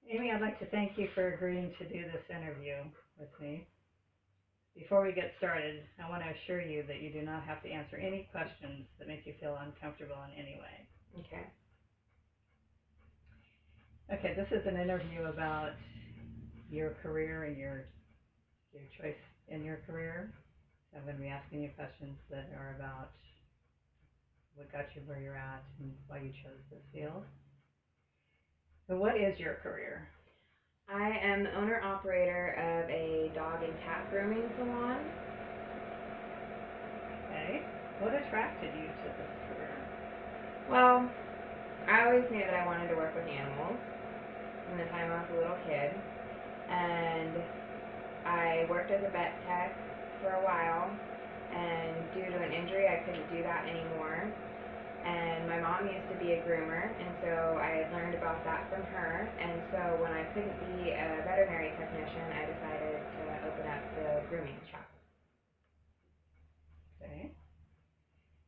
Aimee, I'd like to thank you for agreeing to do this interview with me. Before we get started, I want to assure you that you do not have to answer any questions that make you feel uncomfortable in any way. Okay. Okay, this is an interview about your career and your choice in your career. So I'm going to be asking you questions that are about what got you where you're at and why you chose this field. So what is your career? I am the owner-operator of a dog and cat grooming salon. Okay. What attracted you to this career? Well, I always knew that I wanted to work with animals from the time I was a little kid. And I worked as a vet tech for a while, and due to an injury, I couldn't do that anymore. And my mom used to be a groomer, and so I had learned about that from her. And so when I couldn't be a veterinary technician, I decided to open up the grooming shop. Okay.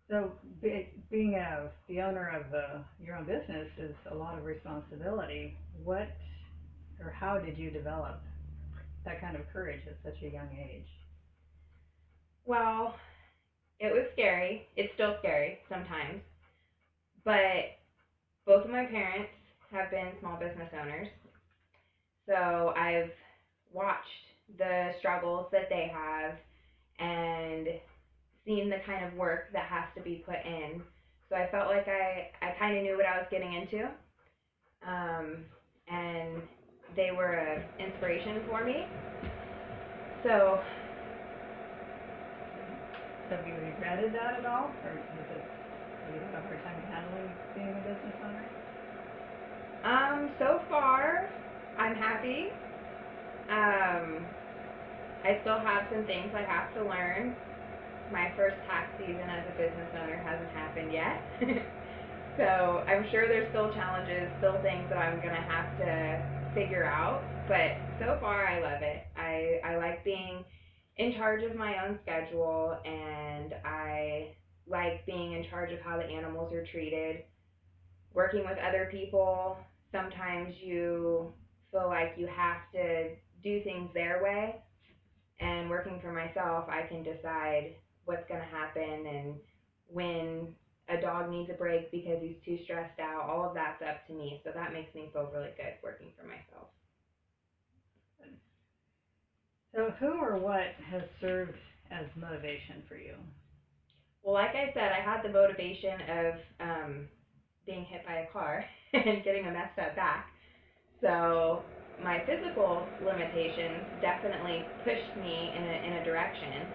So being the owner of your own business is a lot of responsibility. What or how did you develop that kind of courage at such a young age? Well, it was scary. It's still scary sometimes. But both of my parents have been small business owners. So I've watched the struggles that they have and seen the kind of work that has to be put in. So I felt like I kind of knew what I was getting into. And they were an inspiration for me. So Have you regretted that at all? Or do you have a hard time handling being a business owner? So far, I'm happy. I still have some things I have to learn. My first tax season as a business owner hasn't happened yet. So I'm sure there's still challenges, still things that I'm going to have to figure out. But so far, I love it. I like being in charge of my own schedule, and I like being in charge of how the animals are treated. Working with other people, sometimes you feel like you have to do things their way, and working for myself, I can decide what's going to happen and when a dog needs a break because he's too stressed out. All of that's up to me, so that makes me feel really good working for myself. So who or what has served as motivation for you? Well, like I said, I had the motivation of being hit by a car and getting a messed up back. So my physical limitations definitely pushed me in a direction.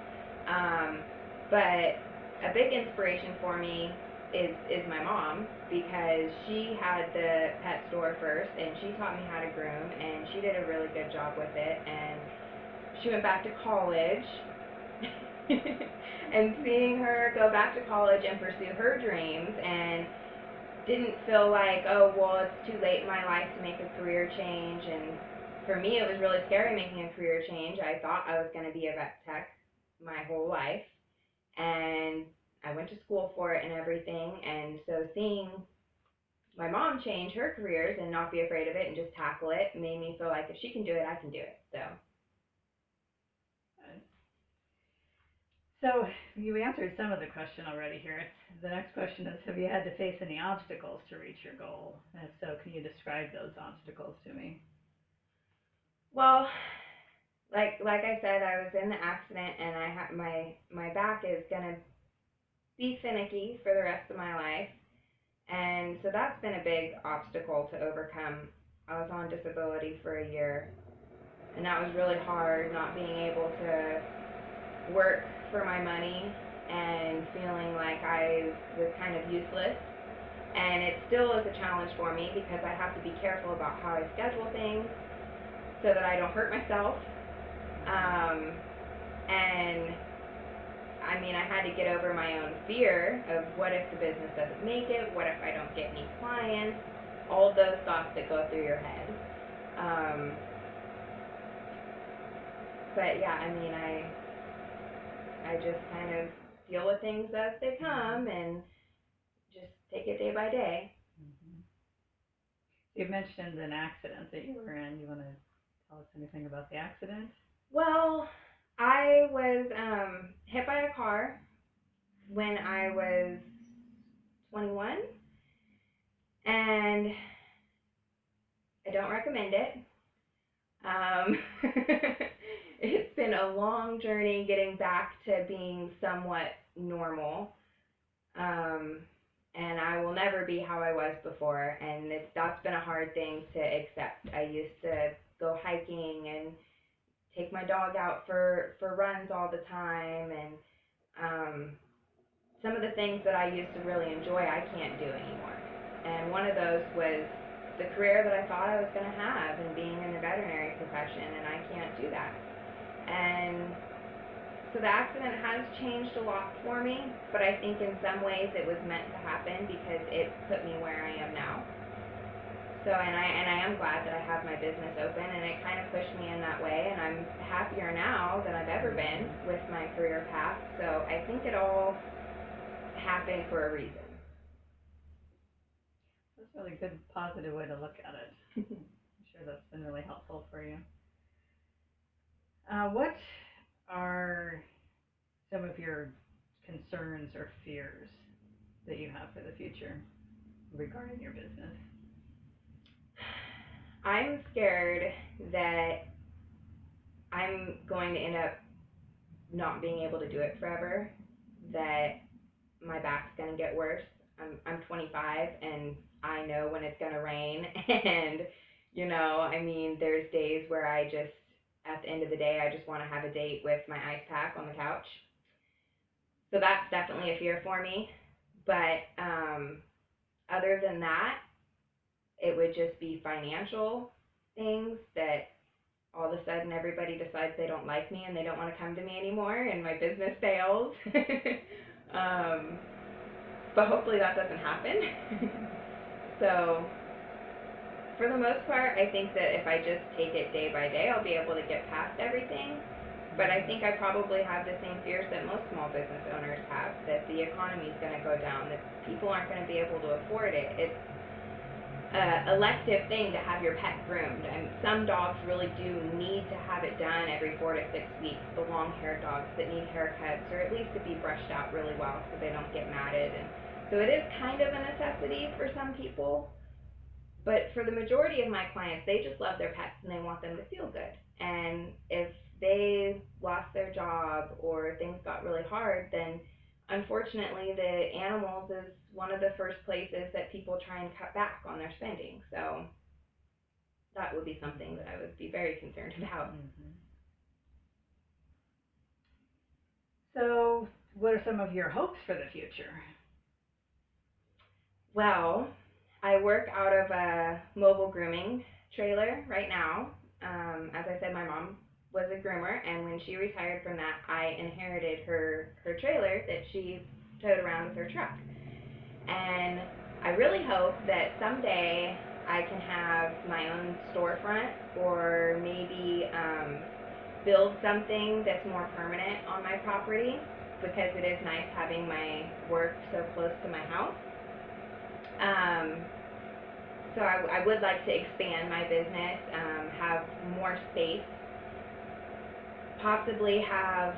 But a big inspiration for me is my mom, because she had the pet store first, and she taught me how to groom, and she did a really good job with it. And she went back to college, and seeing her go back to college and pursue her dreams, and didn't feel like, oh, well, it's too late in my life to make a career change. And for me, it was really scary making a career change. I thought I was going to be a vet tech my whole life, and I went to school for it and everything. And so seeing my mom change her careers and not be afraid of it and just tackle it made me feel like if she can do it, I can do it. So you answered some of the question already here. The next question is, have you had to face any obstacles to reach your goal? And if so, can you describe those obstacles to me? Well, like I said, I was in the accident, and I have my back is gonna be finicky for the rest of my life, and so that's been a big obstacle to overcome. I was on disability for a year, and that was really hard, not being able to work for my money and feeling like I was kind of useless. And it still is a challenge for me because I have to be careful about how I schedule things so that I don't hurt myself. And I mean, I had to get over my own fear of what if the business doesn't make it, what if I don't get any clients, all of those thoughts that go through your head. But yeah, I mean, I just kind of deal with things as they come and just take it day by day. Mm-hmm. You mentioned an accident that you were in. You want to tell us anything about the accident? Well, I was hit by a car when I was 21, and I don't recommend it. Um, it's been a long journey getting back to being somewhat normal. Um, and I will never be how I was before, and that's been a hard thing to accept. I used to go hiking and take my dog out for runs all the time, and some of the things that I used to really enjoy, I can't do anymore. And one of those was the career that I thought I was going to have and being in the veterinary profession, and I can't do that. And so the accident has changed a lot for me, but I think in some ways it was meant to happen because it put me where I am now. So, and I am glad that I have my business open, and it kind of pushed me in that way, and I'm happier now than I've ever been with my career path. So I think it all happened for a reason. That's a really good, positive way to look at it. I'm sure that's been really helpful for you. What are some of your concerns or fears that you have for the future regarding your business? I'm scared that I'm going to end up not being able to do it forever, that my back's going to get worse. I'm 25, and I know when it's going to rain, and, you know, I mean, there's days where I just, at the end of the day, I just want to have a date with my ice pack on the couch. So that's definitely a fear for me, but other than that, it would just be financial things that all of a sudden everybody decides they don't like me and they don't want to come to me anymore and my business fails. But hopefully that doesn't happen. So for the most part, I think that if I just take it day by day, I'll be able to get past everything. But I think I probably have the same fears that most small business owners have, that the economy is going to go down, that people aren't going to be able to afford it. It's an elective thing to have your pet groomed, and some dogs really do need to have it done every 4 to 6 weeks, the long-haired dogs that need haircuts, or at least to be brushed out really well so they don't get matted. And so it is kind of a necessity for some people, but for the majority of my clients, they just love their pets and they want them to feel good. And if they lost their job or things got really hard, then unfortunately the animals is one of the first places that people try and cut back on their spending. So that would be something that I would be very concerned about. Mm-hmm. So what are some of your hopes for the future? Well, I work out of a mobile grooming trailer right now. As I said, my mom was a groomer, and when she retired from that, I inherited her trailer that she towed around with her truck. And I really hope that someday I can have my own storefront, or maybe build something that's more permanent on my property, because it is nice having my work so close to my house. So I would like to expand my business, have more space, possibly have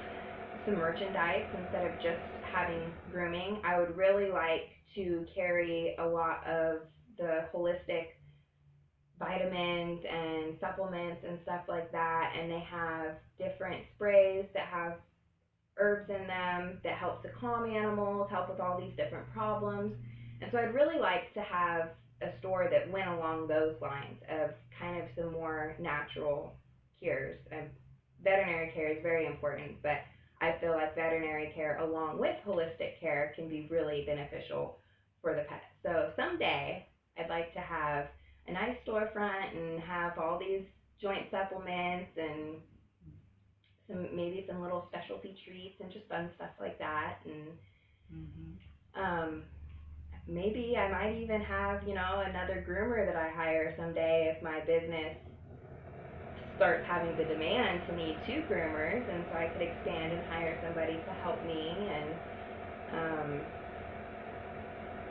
some merchandise instead of just having grooming. I would really like to carry a lot of the holistic vitamins and supplements and stuff like that, and they have different sprays that have herbs in them that help to calm animals, help with all these different problems. And so I'd really like to have a store that went along those lines of kind of some more natural cures. And veterinary care is very important, but I feel like veterinary care along with holistic care can be really beneficial for the pet. So someday I'd like to have a nice storefront and have all these joint supplements and maybe some little specialty treats and just fun stuff like that. And maybe I might even have, another groomer that I hire someday if my business starts having the demand to need 2 groomers, and so I could expand and hire somebody to help me. And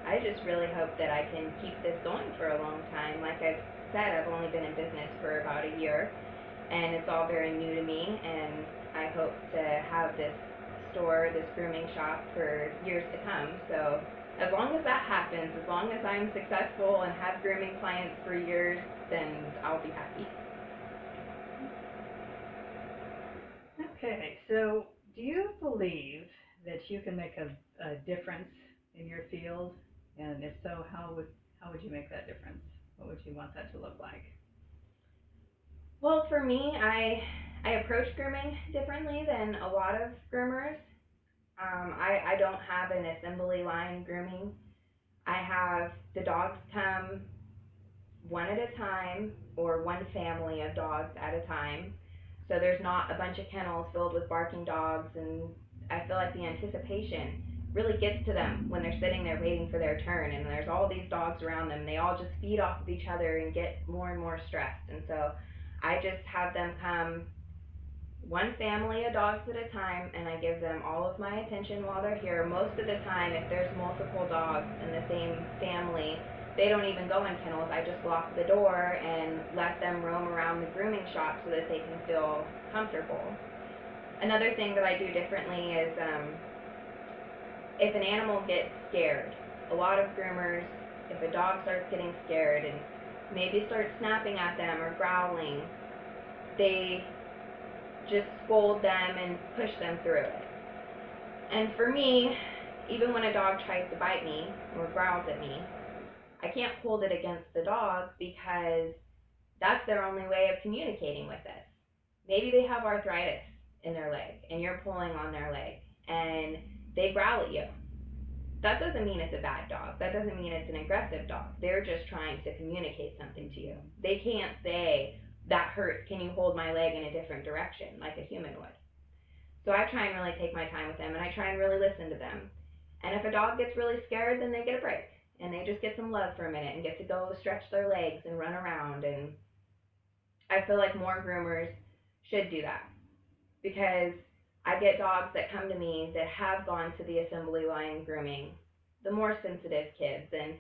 I just really hope that I can keep this going for a long time. Like I've said, I've only been in business for about a year, and it's all very new to me, and I hope to have this store, this grooming shop for years to come. So as long as that happens, as long as I'm successful and have grooming clients for years, then I'll be happy. Okay, so do you believe that you can make a difference in your field? And if so, how would you make that difference? What would you want that to look like? Well, for me, I approach grooming differently than a lot of groomers. I don't have an assembly line grooming. I have the dogs come one at a time, or one family of dogs at a time. So there's not a bunch of kennels filled with barking dogs, and I feel like the anticipation really gets to them when they're sitting there waiting for their turn, and there's all these dogs around them. They all just feed off of each other and get more and more stressed. And so I just have them come one family of dogs at a time, and I give them all of my attention while they're here. Most of the time, if there's multiple dogs in the same family, they don't even go in kennels. I just lock the door and let them roam around the grooming shop so that they can feel comfortable. Another thing that I do differently is if an animal gets scared, a lot of groomers, if a dog starts getting scared and maybe starts snapping at them or growling, they just scold them and push them through it. And for me, even when a dog tries to bite me or growls at me, I can't hold it against the dog because that's their only way of communicating with us. Maybe they have arthritis in their leg and you're pulling on their leg and they growl at you. That doesn't mean it's a bad dog. That doesn't mean it's an aggressive dog. They're just trying to communicate something to you. They can't say, that hurt, can you hold my leg in a different direction, like a human would. So I try and really take my time with them, and I try and really listen to them. And if a dog gets really scared, then they get a break, and they just get some love for a minute and get to go stretch their legs and run around. And I feel like more groomers should do that, because I get dogs that come to me that have gone to the assembly line grooming, the more sensitive kids, and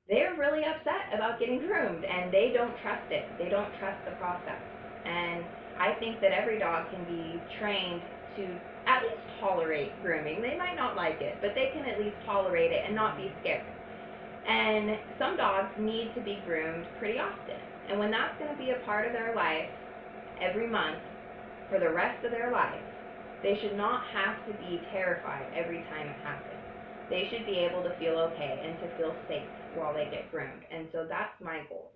they're really upset about getting groomed, and they don't trust it. They don't trust the process. And I think that every dog can be trained to at least tolerate grooming. They might not like it, but they can at least tolerate it and not be scared. And some dogs need to be groomed pretty often. And when that's going to be a part of their life every month for the rest of their life, they should not have to be terrified every time it happens. They should be able to feel okay and to feel safe while they get groomed. And so that's my goal.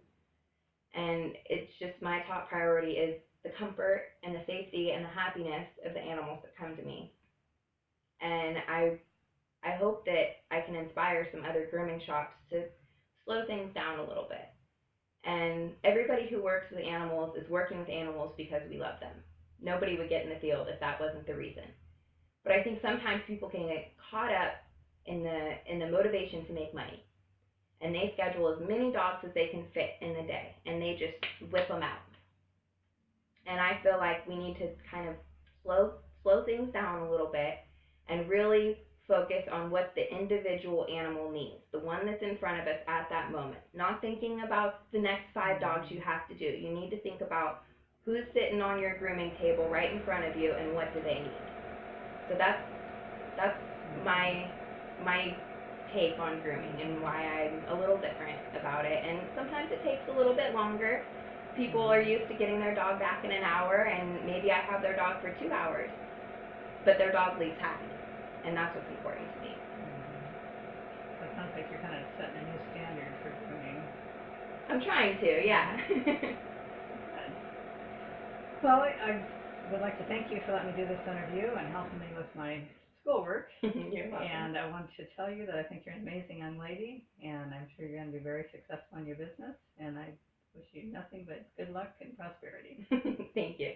And it's just my top priority is the comfort and the safety and the happiness of the animals that come to me. And I hope that I can inspire some other grooming shops to slow things down a little bit. And everybody who works with animals is working with animals because we love them. Nobody would get in the field if that wasn't the reason. But I think sometimes people can get caught up in the motivation to make money, and they schedule as many dogs as they can fit in the day, and they just whip them out. And I feel like we need to kind of slow things down a little bit and really focus on what the individual animal needs, the one that's in front of us at that moment. Not thinking about the next 5 dogs you have to do. You need to think about who's sitting on your grooming table right in front of you and what do they need. So that's my take on grooming and why I'm a little different about it. And sometimes it takes a little bit longer. People are used to getting their dog back in an hour, and maybe I have their dog for 2 hours, but their dog leaves happy, and that's what's important to me. So it sounds like you're kind of setting a new standard for grooming. I'm trying to, yeah. Well, I would like to thank you for letting me do this interview and helping me with my schoolwork. You're welcome. And I want to tell you that I think you're an amazing young lady, and I'm sure you're going to be very successful in your business, and I wish you nothing but good luck and prosperity. Thank you.